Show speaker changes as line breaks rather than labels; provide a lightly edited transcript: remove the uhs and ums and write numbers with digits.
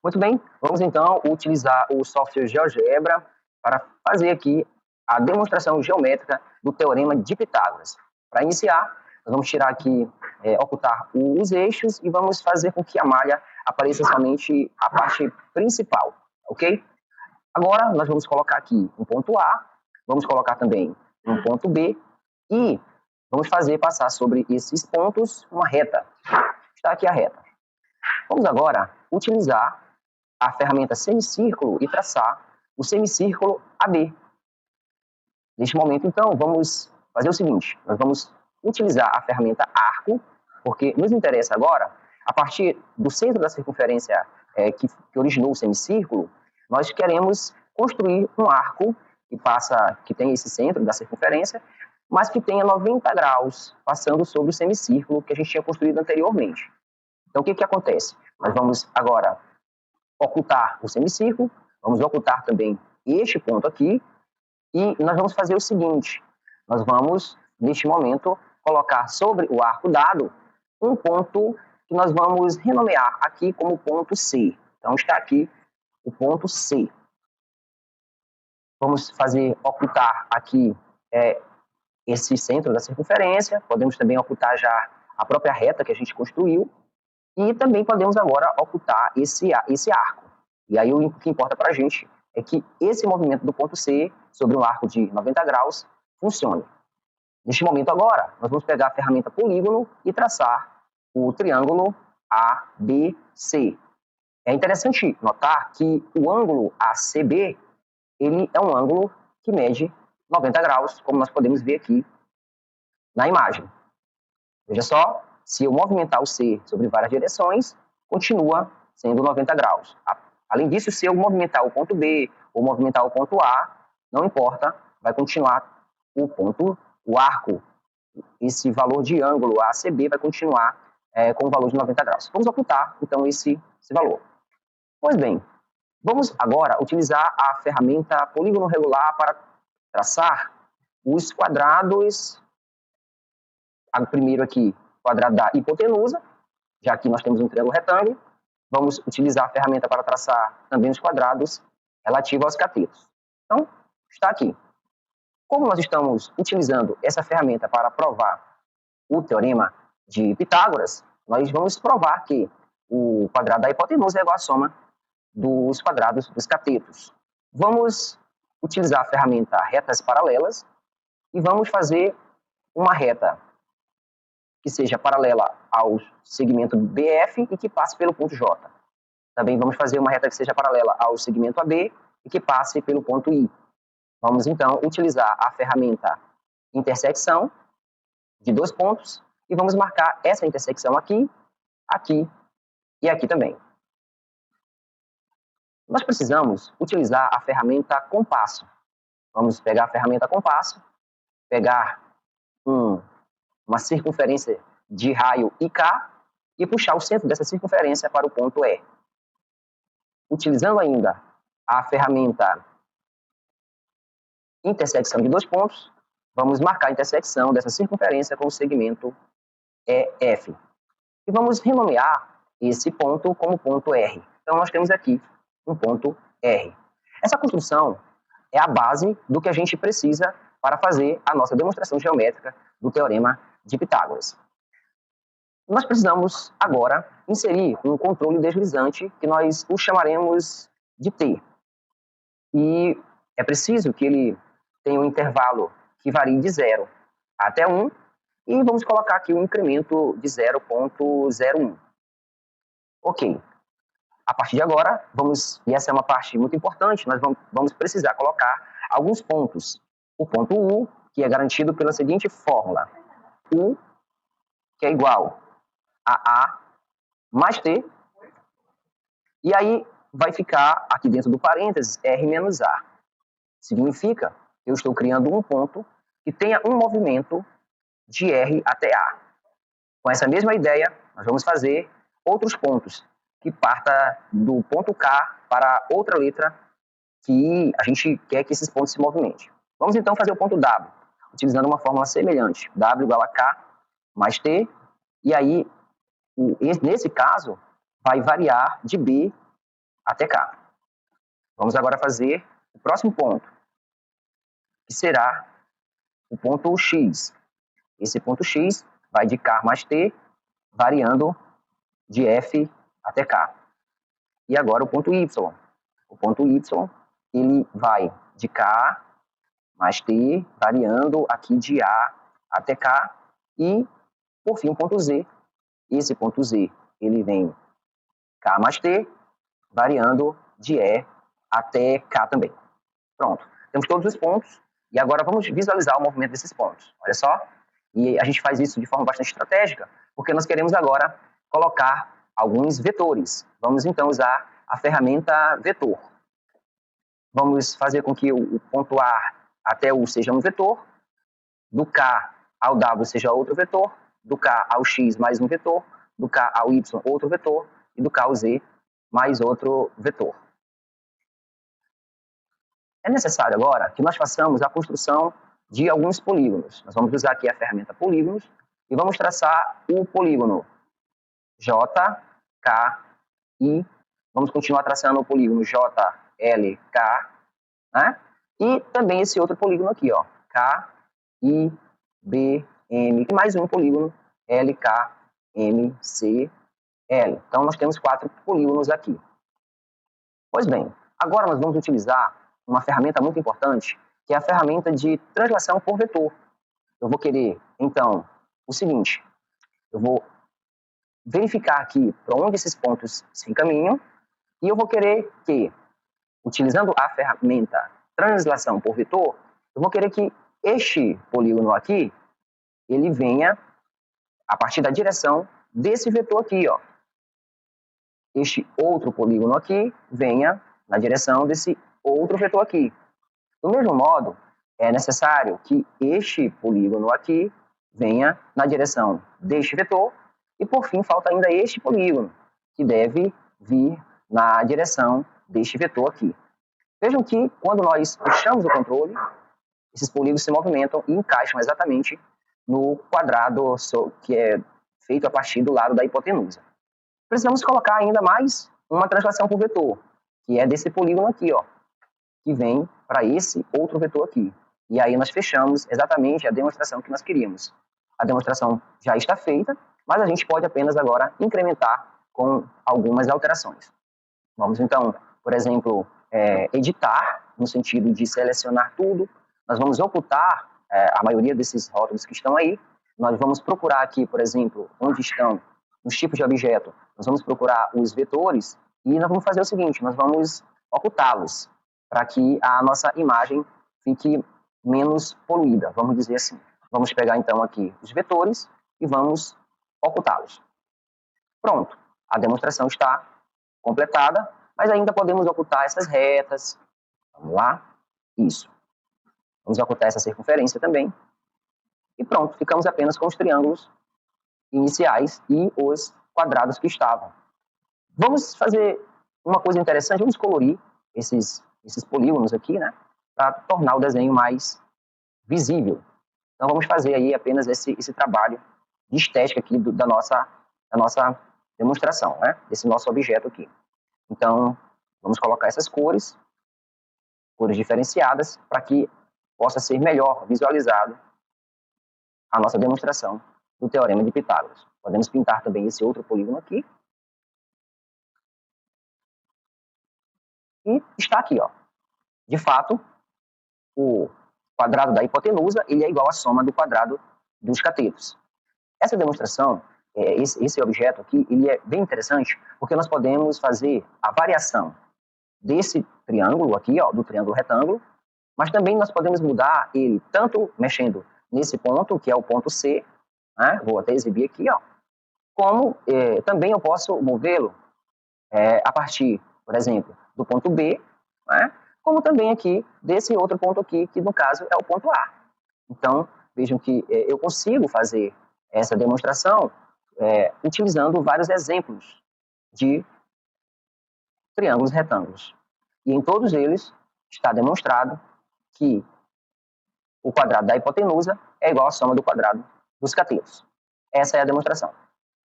Muito bem, vamos então utilizar o software GeoGebra para fazer aqui a demonstração geométrica do Teorema de Pitágoras. Para iniciar, nós vamos tirar aqui, ocultar os eixos e vamos fazer com que a malha apareça somente a parte principal, ok? Agora, nós vamos colocar aqui um ponto A, vamos colocar também um ponto B e vamos fazer passar sobre esses pontos uma reta. Está aqui a reta. Vamos agora utilizar a ferramenta semicírculo e traçar o semicírculo AB. Neste momento, então, vamos fazer o seguinte, nós vamos utilizar a ferramenta arco, porque nos interessa agora, a partir do centro da circunferência que originou o semicírculo, nós queremos construir um arco que tem esse centro da circunferência, mas que tenha 90 graus, passando sobre o semicírculo que a gente tinha construído anteriormente. Então, o que acontece? Nós vamos agora ocultar o semicírculo, vamos ocultar também este ponto aqui, e nós vamos fazer o seguinte, nós vamos, neste momento, colocar sobre o arco dado um ponto que nós vamos renomear aqui como ponto C. Então, está aqui o ponto C. Vamos fazer ocultar aqui esse centro da circunferência, podemos também ocultar já a própria reta que a gente construiu, e também podemos agora ocultar esse arco. E aí o que importa para a gente é que esse movimento do ponto C sobre um arco de 90 graus funcione. Neste momento agora, nós vamos pegar a ferramenta polígono e traçar o triângulo ABC. É interessante notar que o ângulo ACB, ele é um ângulo que mede 90 graus, como nós podemos ver aqui na imagem. Veja só, se eu movimentar o C sobre várias direções, continua sendo 90 graus. Além disso, se eu movimentar o ponto B ou movimentar o ponto A, não importa, vai continuar o arco, esse valor de ângulo ACB vai continuar com o valor de 90 graus. Vamos ocultar, então, esse valor. Pois bem, vamos agora utilizar a ferramenta polígono regular para traçar os quadrados. Primeiro aqui, quadrado da hipotenusa, já que nós temos um triângulo retângulo. Vamos utilizar a ferramenta para traçar também os quadrados relativos aos catetos. Então, está aqui. Como nós estamos utilizando essa ferramenta para provar o teorema de Pitágoras, nós vamos provar que o quadrado da hipotenusa é igual à soma dos quadrados dos catetos. Vamos utilizar a ferramenta retas paralelas e vamos fazer uma reta que seja paralela ao segmento BF e que passe pelo ponto J. Também vamos fazer uma reta que seja paralela ao segmento AB e que passe pelo ponto I. Vamos, então, utilizar a ferramenta intersecção de dois pontos e vamos marcar essa intersecção aqui, aqui e aqui também. Nós precisamos utilizar a ferramenta compasso. Vamos pegar a ferramenta compasso, pegar uma circunferência de raio IK e puxar o centro dessa circunferência para o ponto E. Utilizando ainda a ferramenta intersecção de dois pontos, vamos marcar a intersecção dessa circunferência com o segmento EF. E vamos renomear esse ponto como ponto R. Então, nós temos aqui um ponto R. Essa construção é a base do que a gente precisa para fazer a nossa demonstração geométrica do Teorema de Pitágoras. Nós precisamos agora inserir um controle deslizante que nós o chamaremos de T. E é preciso que ele tenha um intervalo que varie de 0 até 1 e vamos colocar aqui um incremento de 0,01. Ok. A partir de agora, e essa é uma parte muito importante, nós vamos precisar colocar alguns pontos. O ponto U, que é garantido pela seguinte fórmula. U, que é igual a A mais T, e aí vai ficar aqui dentro do parênteses R menos A. Significa que eu estou criando um ponto que tenha um movimento de R até A. Com essa mesma ideia, nós vamos fazer outros pontos, que parta do ponto K para outra letra que a gente quer que esses pontos se movimentem. Vamos então fazer o ponto W, utilizando uma fórmula semelhante. W igual a K mais T, e aí, nesse caso, vai variar de B até K. Vamos agora fazer o próximo ponto, que será o ponto X. Esse ponto X vai de K mais T, variando de F até K. E agora o ponto Y. O ponto Y, ele vai de K mais T, variando aqui de A até K. E, por fim, o ponto Z. Esse ponto Z, ele vem K mais T, variando de E até K também. Pronto. Temos todos os pontos. E agora vamos visualizar o movimento desses pontos. Olha só. E a gente faz isso de forma bastante estratégica, porque nós queremos agora colocar alguns vetores. Vamos então usar a ferramenta vetor. Vamos fazer com que o ponto A até U seja um vetor, do K ao W seja outro vetor, do K ao X mais um vetor, do K ao Y outro vetor, e do K ao Z mais outro vetor. É necessário agora que nós façamos a construção de alguns polígonos. Nós vamos usar aqui a ferramenta polígonos e vamos traçar o polígono J, K, I. Vamos continuar traçando o polígono J, L, K, né? E também esse outro polígono aqui, ó, K, I, B, M, e mais um polígono L, K, M, C, L. Então, nós temos 4 polígonos aqui. Pois bem, agora nós vamos utilizar uma ferramenta muito importante, que é a ferramenta de translação por vetor. Eu vou querer, então, o seguinte, eu vou verificar aqui para onde esses pontos se encaminham, e eu vou querer que, utilizando a ferramenta translação por vetor, eu vou querer que este polígono aqui, ele venha a partir da direção desse vetor aqui, ó. Este outro polígono aqui venha na direção desse outro vetor aqui. Do mesmo modo, é necessário que este polígono aqui venha na direção deste vetor e, por fim, falta ainda este polígono, que deve vir na direção deste vetor aqui. Vejam que, quando nós puxamos o controle, esses polígonos se movimentam e encaixam exatamente no quadrado que é feito a partir do lado da hipotenusa. Precisamos colocar ainda mais uma translação por vetor, que é desse polígono aqui, ó, que vem para esse outro vetor aqui. E aí nós fechamos exatamente a demonstração que nós queríamos. A demonstração já está feita, mas a gente pode apenas agora incrementar com algumas alterações. Vamos então, por exemplo, editar, no sentido de selecionar tudo. Nós vamos ocultar a maioria desses rótulos que estão aí. Nós vamos procurar aqui, por exemplo, onde estão os tipos de objeto. Nós vamos procurar os vetores e nós vamos fazer o seguinte, nós vamos ocultá-los para que a nossa imagem fique menos poluída, vamos dizer assim. Vamos pegar então aqui os vetores e vamos ocultá-los. Pronto, a demonstração está completada, mas ainda podemos ocultar essas retas. Vamos lá, isso. Vamos ocultar essa circunferência também. E pronto, ficamos apenas com os triângulos iniciais e os quadrados que estavam. Vamos fazer uma coisa interessante, vamos colorir esses polígonos aqui, né, para tornar o desenho mais visível. Então vamos fazer aí apenas esse trabalho de estética aqui da nossa demonstração, né, desse nosso objeto aqui. Então vamos colocar essas cores diferenciadas, para que possa ser melhor visualizado a nossa demonstração do Teorema de Pitágoras. Podemos pintar também esse outro polígono aqui. E está aqui, ó. De fato, o quadrado da hipotenusa ele é igual à soma do quadrado dos catetos. Essa demonstração, esse objeto aqui, ele é bem interessante, porque nós podemos fazer a variação desse triângulo aqui, ó, do triângulo retângulo, mas também nós podemos mudar ele tanto mexendo nesse ponto, que é o ponto C, né? Vou até exibir aqui, ó, como também eu posso movê-lo a partir, por exemplo, do ponto B, né? Como também aqui desse outro ponto aqui, que no caso é o ponto A. Então, vejam que eu consigo fazer essa demonstração utilizando vários exemplos de triângulos retângulos. E em todos eles está demonstrado que o quadrado da hipotenusa é igual à soma do quadrado dos catetos. Essa é a demonstração.